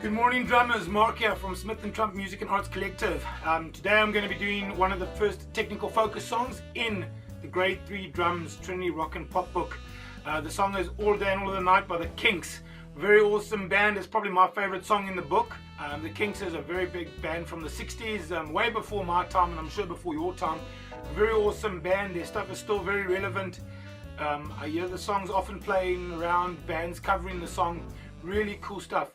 Good morning drummers, Mark here from Smith & Trump Music and Arts Collective. Today I'm going to be doing one of the first technical focus songs in the grade 3 drums Trinity rock and pop book. The song is All Day and All of the Night by the Kinks. Very awesome band. It's probably my favorite song in the book. The Kinks is a very big band from the 60s, way before my time and I'm sure before your time. Very awesome band. Their stuff is still very relevant. I hear the songs often playing around, bands covering the song. Really cool stuff.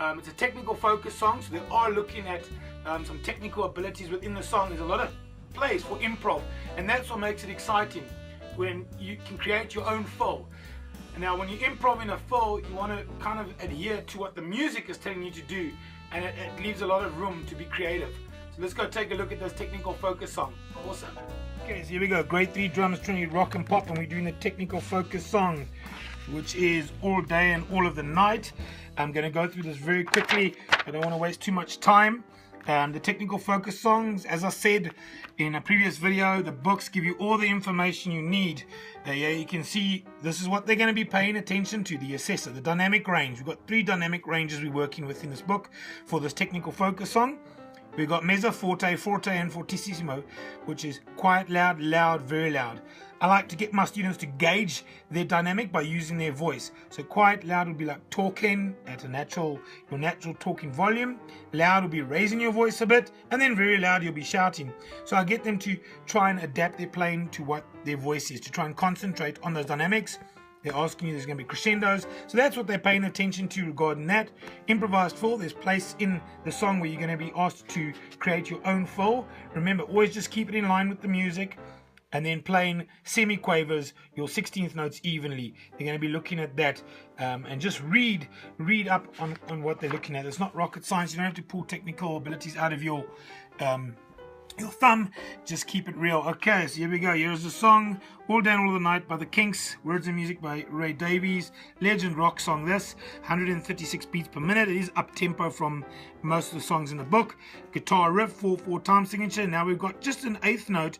It's a technical focus song, so they are looking at some technical abilities within the song. There's a lot of place for improv, and that's what makes it exciting, when you can create your own fill. And now when you improv in a fill, you want to kind of adhere to what the music is telling you to do, and it leaves a lot of room to be creative. So let's go take a look at this technical focus song. Awesome. Okay, so here we go. Grade 3 drums, Trinity rock and pop, and we're doing the technical focus song, which is All Day and All of the Night. I'm going to go through this very quickly. I don't want to waste too much time. The technical focus songs, as I said in a previous video, the books give you all the information you need. Yeah, you can see this is what they're going to be paying attention to, the assessor, the dynamic range. We've got 3 dynamic ranges we're working with in this book for this technical focus song. We've got mezzo, forte, forte, and fortissimo, which is quiet, loud, loud, very loud. I like to get my students to gauge their dynamic by using their voice. So quiet, loud would be like talking at your natural talking volume. Loud will be raising your voice a bit, and then very loud you'll be shouting. So I get them to try and adapt their playing to what their voice is, to try and concentrate on those dynamics. They're asking you, there's going to be crescendos. So that's what they're paying attention to regarding that. Improvised fill, there's place in the song where you're going to be asked to create your own fill. Remember, always just keep it in line with the music. And then playing semi-quavers, your 16th notes evenly. They're going to be looking at that. And just read up on what they're looking at. It's not rocket science. You don't have to pull technical abilities out of your thumb. Just keep it real. Okay, so here we go. Here's the song, All Day and All of the Night by the Kinks. Words and music by Ray Davies. Legend rock song this. 136 beats per minute. It is up tempo from most of the songs in the book. Guitar riff, 4/4 time signature. Now we've got just an 8th note,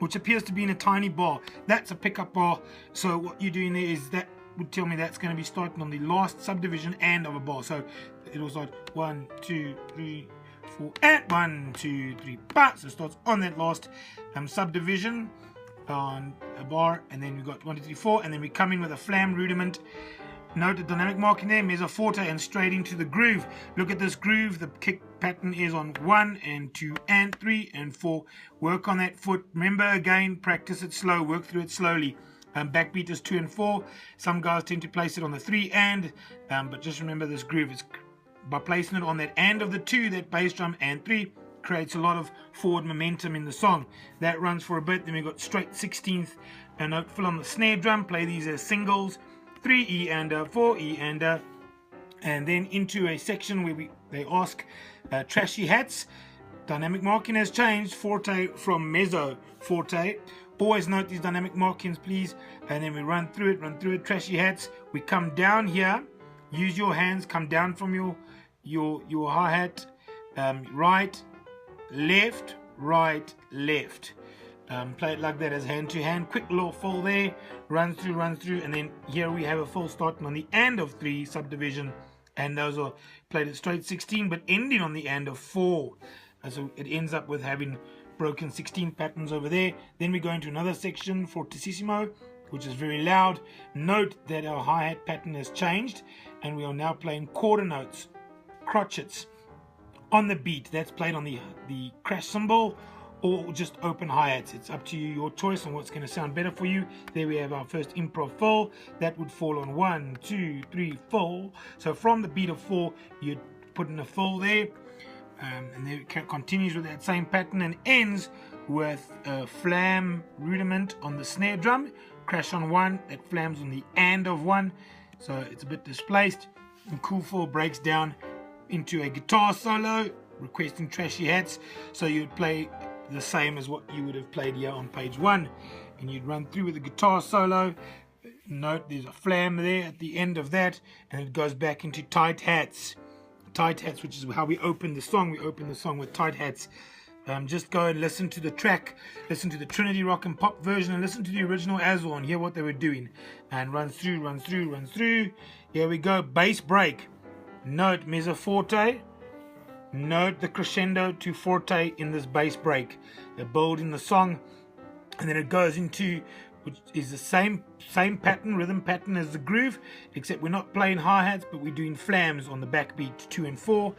which appears to be in a tiny bar. That's a pickup bar. So what you're doing there is, that would tell me that's going to be starting on the last subdivision and of a bar. So it'll start 1, 2, 3, 4, and 1, 2, 3, but so it starts on that last subdivision on a bar, and then we've got 1, 2, 3, 4, and then we come in with a flam rudiment. Note the dynamic marking there, mezzo forte, and straight into the groove. Look at this groove. The kick pattern is on 1 and 2 and 3 and 4. Work on that foot. Remember, again, practice it slow. Work through it slowly. Backbeat is 2 and 4. Some guys tend to place it on the 3 and, but just remember this groove. It's by placing it on that and of the 2, that bass drum and 3 creates a lot of forward momentum in the song. That runs for a bit. Then we've got straight 16th note fill on the snare drum. Play these as singles. 3E and 4E and then into a section where they ask trashy hats. Dynamic marking has changed. Forte from mezzo forte. Always note these dynamic markings, please. And then we run through it. Trashy hats. We come down here. Use your hands. Come down from your hi-hat. Right, left, right, left. Play it like that as hand to hand. Quick little fill there. Runs through, and then here we have a fill starting on the and of 3 subdivision, and those are played at straight 16 but ending on the and of 4. So it ends up with having broken 16 patterns over there. Then we go into another section, fortissimo, which is very loud. Note that our hi-hat pattern has changed, and we are now playing quarter notes, crotchets on the beat. That's played on the crash cymbal or just open hi-hats. It's up to you, your choice on what's going to sound better for you. There we have our first improv fill. That would fall on 1, 2, 3, 4. So from the beat of 4, you'd put in a fill there, and then it continues with that same pattern and ends with a flam rudiment on the snare drum. Crash on 1, that flams on the and of 1, so it's a bit displaced. And cool fill breaks down into a guitar solo, requesting trashy hats. So you'd play the same as what you would have played here on page 1, and you'd run through with a guitar solo. Note there's a flam there at the end of that, and it goes back into tight hats, which is how we open the song. We open the song with tight hats. Just go and listen to the track, listen to the Trinity rock and pop version, and listen to the original as well, and hear what they were doing. And runs through. Here we go, bass break. Note mezzo forte. Note the crescendo to forte in this bass break. They build in the song, and then it goes into, which is the same pattern, rhythm pattern as the groove, except we're not playing hi-hats, but we're doing flams on the backbeat 2 and 4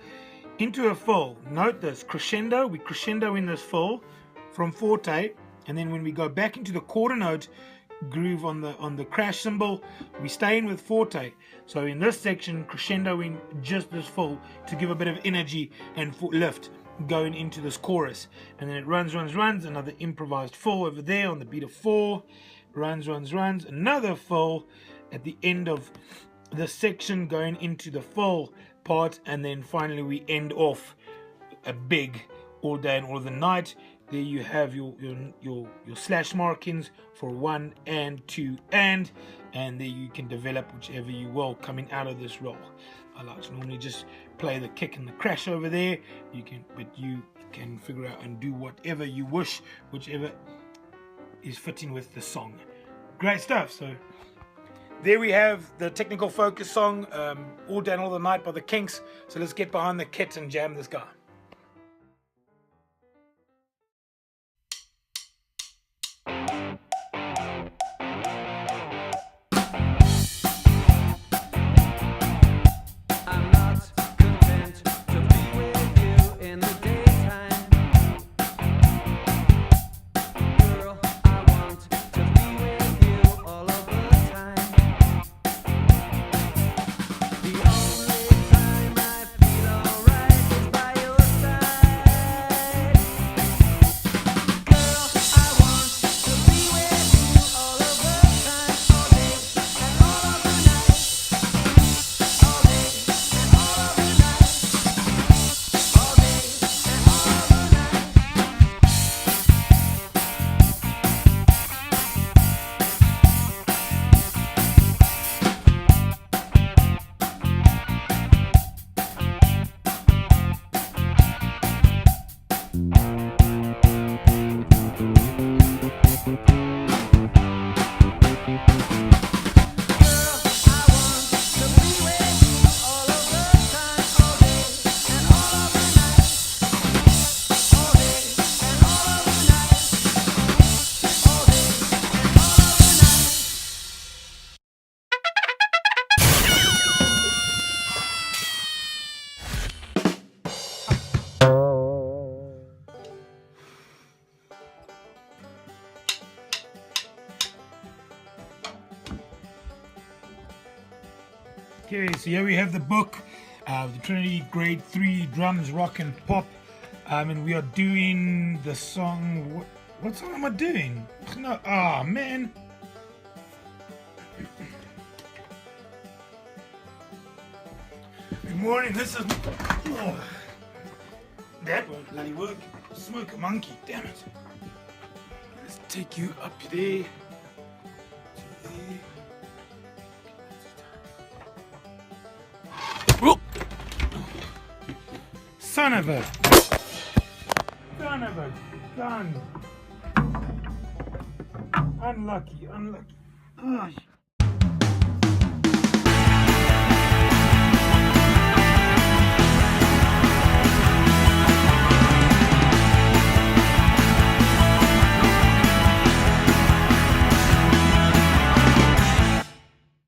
into a fill. Note this crescendo, we crescendo in this fill from forte, and then when we go back into the quarter note groove on the crash cymbal, we stay in with forte. So in this section, crescendo in just this full to give a bit of energy and lift going into this chorus, and then it runs, another improvised full over there on the beat of 4, runs, another full at the end of the section going into the full part, and then finally we end off a big all day and all the night. There you have your slash markings for 1 and 2 and there you can develop whichever you will coming out of this roll. I like to normally just play the kick and the crash over there. You can figure out and do whatever you wish, whichever is fitting with the song. Great stuff. So there we have the technical focus song, All Day and All the Night by the Kinks. So let's get behind the kit and jam this guy. Okay, so here we have the book, the Trinity Grade 3 Drums, Rock and Pop, and we are doing the song, what song am I doing? No, oh man. Good morning, this is, that won't bloody work, smoke a monkey, damn it. Let's take you up there. Son of a gun. Unlucky. Oh,